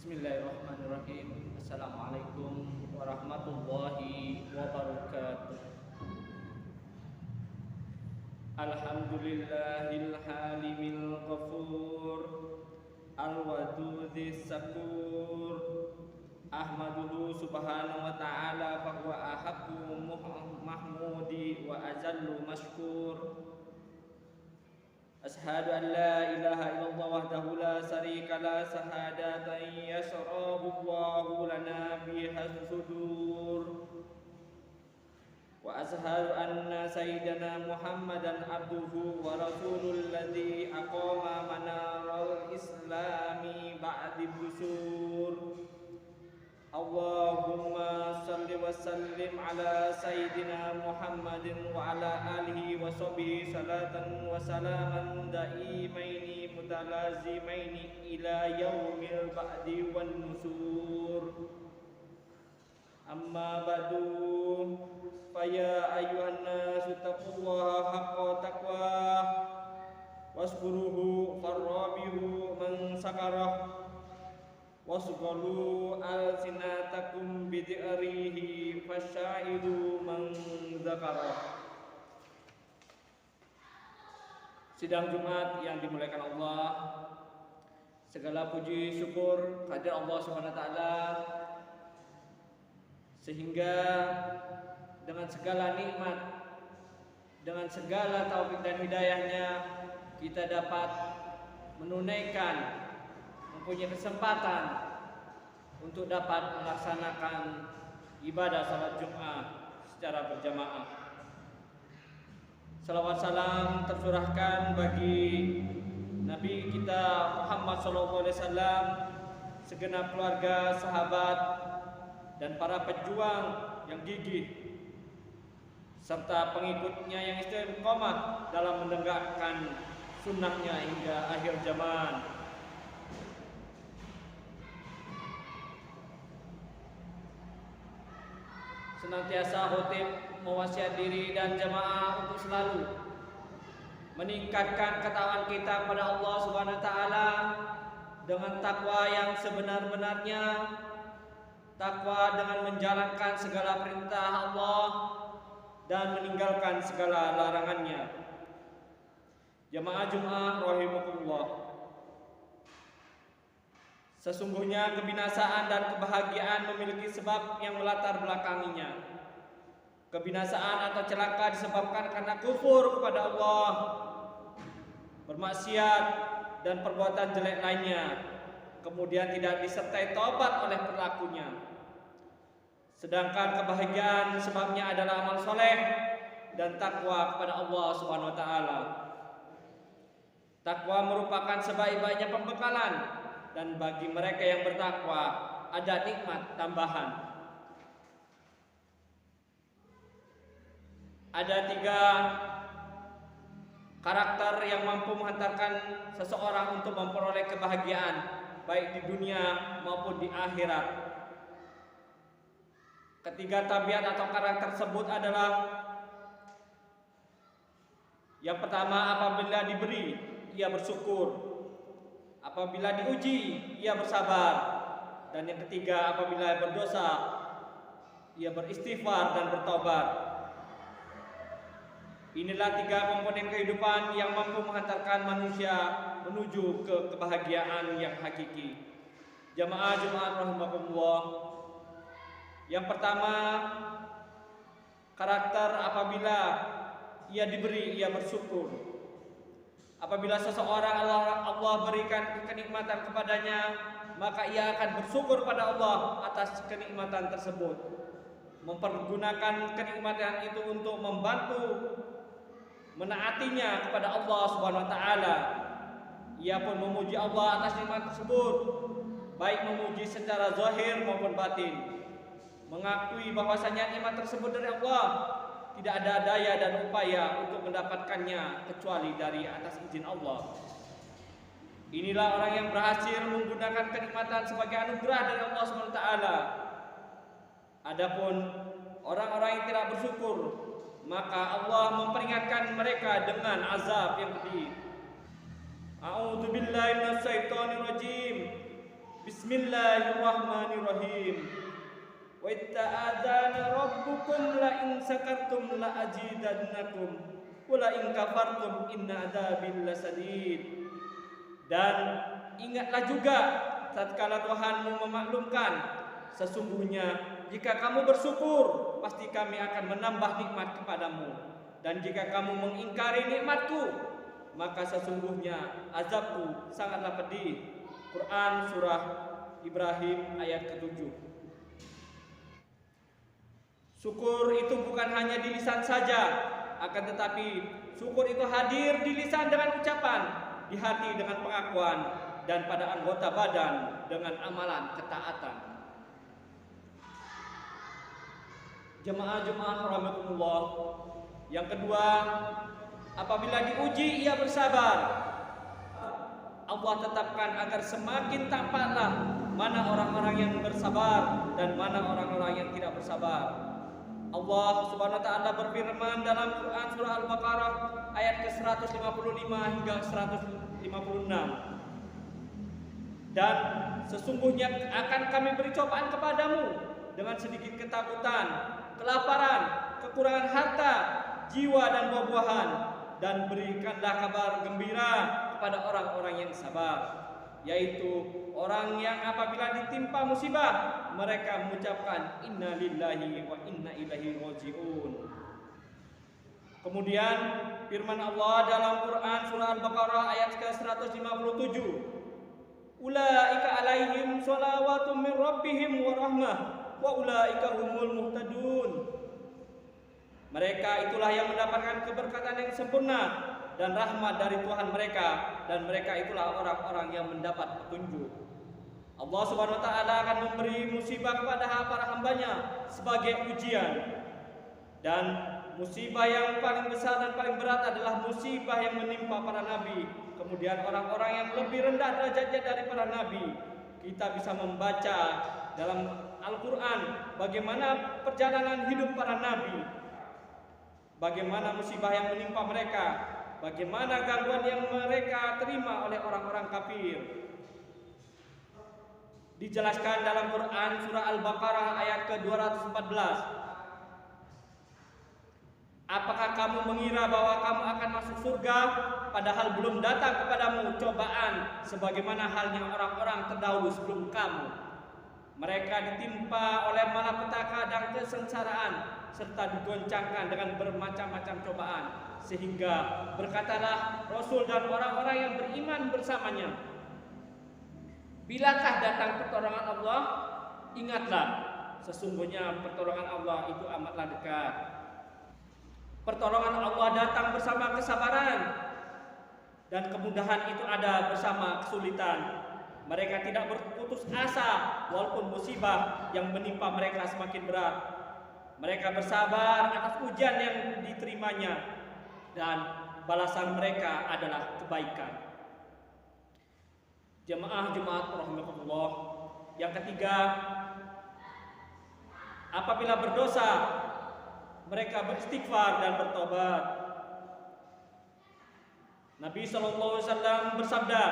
Bismillahirrahmanirrahim. Assalamualaikum warahmatullahi wabarakatuh. Alhamdulillahil halimil ghafur al-wadudis sakur. Ahmaduhu subhanahu wa ta'ala fahuwa ahaqqu mahmudi wa ajallu mashkur. Ashhadu an la ilaha illallah wahdahu la syarika la sahadatan yasrahu Allahu lana biha sudur. Wa ashhadu anna sayyidana Muhammadan abduhu wa rasulul ladzi aqama manaral islami ba'di busur. Allahumma salli wa sallim ala sayyidina Muhammadin wa ala alihi wa sahbihi salatan wa salaman daimaini mutalazimaini ila yaumil ba'di wan nusur. Amma ba'du, faya ayyuhan nasu taqullaha haqqa taqwah wasburuhu farrabihu man sakarah wasghalu alsinatakum bidi'rihi fasyahidu man zakarah. Sidang Jumat yang dimuliakan Allah, segala puji syukur kehadirat Allah Subhanahu wa taala, sehingga dengan segala nikmat, dengan segala taufik dan hidayahnya, kita dapat menunaikan, mempunyai kesempatan untuk dapat melaksanakan ibadah salat Jumat secara berjamaah. Salawat salam tercurahkan bagi Nabi kita Muhammad SAW, segenap keluarga, sahabat, dan para pejuang yang gigih, serta pengikutnya yang istiqomah dalam menegakkan sunnahnya hingga akhir zaman. Senantiasa khotib mewasiat diri dan jamaah untuk selalu meningkatkan ketakwaan kita kepada Allah Subhanahu wa taala dengan takwa yang sebenar-benarnya, takwa dengan menjalankan segala perintah Allah dan meninggalkan segala larangannya. Jamaah Jumat rahimakumullah, sesungguhnya kebinasaan dan kebahagiaan memiliki sebab yang melatar belakanginya. Kebinasaan atau celaka disebabkan karena kufur kepada Allah, bermaksiat, dan perbuatan jelek lainnya, kemudian tidak disertai taubat oleh pelakunya. Sedangkan kebahagiaan sebabnya adalah amal soleh dan takwa kepada Allah Subhanahu wa taala. Takwa merupakan sebaik-baiknya pembekalan, dan bagi mereka yang bertakwa ada nikmat tambahan. Ada 3 karakter yang mampu menghantarkan seseorang untuk memperoleh kebahagiaan baik di dunia maupun di akhirat. Ketiga tabiat atau karakter tersebut adalah: yang pertama, apabila diberi ia bersyukur, apabila diuji ia bersabar, dan yang ketiga, apabila berdosa ia beristighfar dan bertobat. Inilah 3 komponen kehidupan yang mampu menghantarkan manusia menuju ke kebahagiaan yang hakiki. Jamaah Jumat rahimakumullah, yang pertama, karakter apabila ia diberi ia bersyukur. Apabila seseorang Allah berikan kenikmatan kepadanya, maka ia akan bersyukur pada Allah atas kenikmatan tersebut, mempergunakan kenikmatan itu untuk membantu menaatinya kepada Allah Subhanahu wa taala. Ia pun memuji Allah atas nikmat tersebut, baik memuji secara zahir maupun batin, mengakui bahwasanya nikmat tersebut dari Allah, tidak ada daya dan upaya untuk mendapatkannya kecuali dari atas izin Allah. Inilah orang yang berhasil menggunakan kenikmatan sebagai anugerah dari Allah Subhanahu wa taala. Adapun orang-orang yang tidak bersyukur, maka Allah memperingatkan mereka dengan azab yang pedih. A'udzubillahi minasyaitonirrajim. Bismillahirrahmanirrahim. Wa ta'adzana rabbukum la in sakartum la azidannakum wa la in kafartum inna adzabi lasadid. Dan ingatlah juga tatkala Tuhanmu memaklumkan, sesungguhnya jika kamu bersyukur pasti kami akan menambah nikmat kepadamu, dan jika kamu mengingkari nikmatku maka sesungguhnya azabku sangatlah pedih. Quran surah Ibrahim ayat ke-7. Syukur itu bukan hanya di lisan saja, akan tetapi syukur itu hadir di lisan dengan ucapan, di hati dengan pengakuan, dan pada anggota badan dengan amalan ketaatan. Jemaah-jemaah rahimakumullah. Yang kedua, apabila diuji ia bersabar, Allah tetapkan agar semakin tampaklah mana orang-orang yang bersabar dan mana orang-orang yang tidak bersabar. Allah Subhanahu wa taala berfirman dalam Quran surah Al-Baqarah ayat ke-155 hingga 156. Dan sesungguhnya akan kami beri cobaan kepadamu dengan sedikit ketakutan, kelaparan, kekurangan harta, jiwa dan buah-buahan, dan berikanlah kabar gembira kepada orang-orang yang sabar, yaitu orang yang apabila ditimpa musibah mereka mengucapkan inna lillahi wa inna ilaihi rajiun. Kemudian firman Allah dalam Quran surah Al-Baqarah ayat ke-157, ulaika alaihim shalawatun min rabbihim wa rahmah wa ulaika humul muhtadun. Mereka itulah yang mendapatkan keberkatan yang sempurna dan rahmat dari Tuhan mereka, dan mereka itulah orang-orang yang mendapat petunjuk. Allah Subhanahu wa taala akan memberi musibah kepada para hambanya sebagai ujian. Dan musibah yang paling besar dan paling berat adalah musibah yang menimpa para nabi, kemudian orang-orang yang lebih rendah derajatnya dari para nabi. Kita bisa membaca dalam Al-Quran bagaimana perjalanan hidup para nabi, bagaimana musibah yang menimpa mereka, bagaimana gangguan yang mereka terima oleh orang-orang kafir. Dijelaskan dalam Quran surah Al-Baqarah ayat ke-214. Apakah kamu mengira bahwa kamu akan masuk surga padahal belum datang kepadamu cobaan sebagaimana halnya orang-orang terdahulu sebelum kamu? Mereka ditimpa oleh malapetaka dan kesengsaraan serta digoncangkan dengan bermacam-macam cobaan, sehingga berkatalah Rasul dan orang-orang yang beriman bersamanya, bilakah datang pertolongan Allah? Ingatlah, sesungguhnya pertolongan Allah itu amatlah dekat. Pertolongan Allah datang bersama kesabaran, dan kemudahan itu ada bersama kesulitan. Mereka tidak berputus asa walaupun musibah yang menimpa mereka semakin berat. Mereka bersabar atas ujian yang diterimanya, dan balasan mereka adalah kebaikan. Jemaah-jemaat rahimakumullah. Yang ketiga, apabila berdosa mereka beristighfar dan bertobat. Nabi SAW bersabda,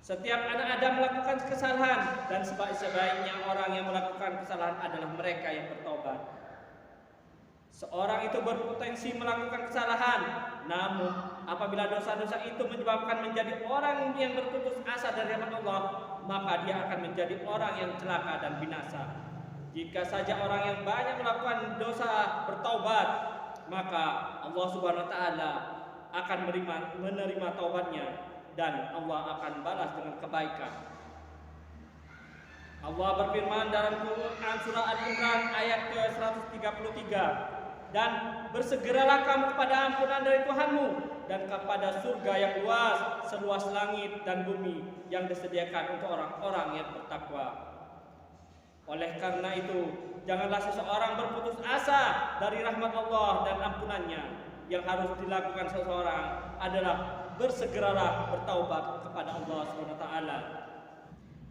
setiap anak Adam melakukan kesalahan, dan sebaik-baiknya orang yang melakukan kesalahan adalah mereka yang bertobat. Seorang itu berpotensi melakukan kesalahan, namun apabila dosa-dosa itu menyebabkan menjadi orang yang berputus asa dari rahmat Allah, maka dia akan menjadi orang yang celaka dan binasa. Jika saja orang yang banyak melakukan dosa bertaubat, maka Allah Subhanahu wa taala akan menerima taubatnya, dan Allah akan balas dengan kebaikan. Allah berfirman dalam Quran surah Al-Imran ayat ke-133, dan bersegeralah kamu kepada ampunan dari Tuhanmu dan kepada surga yang luas seluas langit dan bumi yang disediakan untuk orang-orang yang bertakwa. Oleh karena itu, janganlah seseorang berputus asa dari rahmat Allah dan ampunannya. Yang harus dilakukan seseorang adalah bersegeralah bertaubat kepada Allah SWT.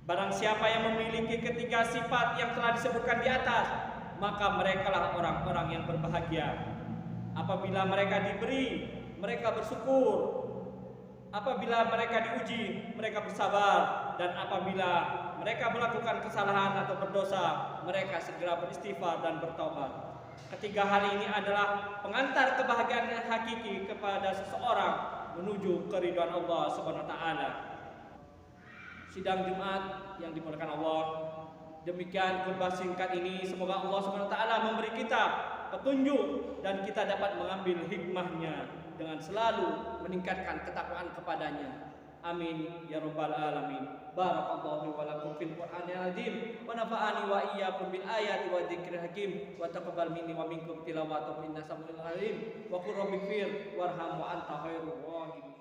Barang siapa yang memiliki ketiga sifat yang telah disebutkan di atas, maka merekalah orang-orang yang berbahagia. Apabila mereka diberi, mereka bersyukur. Apabila mereka diuji, mereka bersabar, dan apabila mereka melakukan kesalahan atau berdosa, mereka segera beristighfar dan bertaubat. Ketiga hal ini adalah pengantar kebahagiaan yang hakiki kepada seseorang menuju keridhaan Allah Subhanahu wa taala. Sidang Jumat yang dimuliakan Allah, demikian khutbah singkat ini. Semoga Allah Subhanahu wa taala memberi kita petunjuk dan kita dapat mengambil hikmahnya dengan selalu meningkatkan ketakwaan kepadanya. Amin ya rabbal alamin. Barakallahu wa lakum fil Qur'anil azim wa nafa'ani wa iyyakum bil ayati wa dzikril hakim wa taqabbal minni wa minkum tilawatahu innahu samiul alim wa qur rabbighfir warham wa anta khairur rahimin.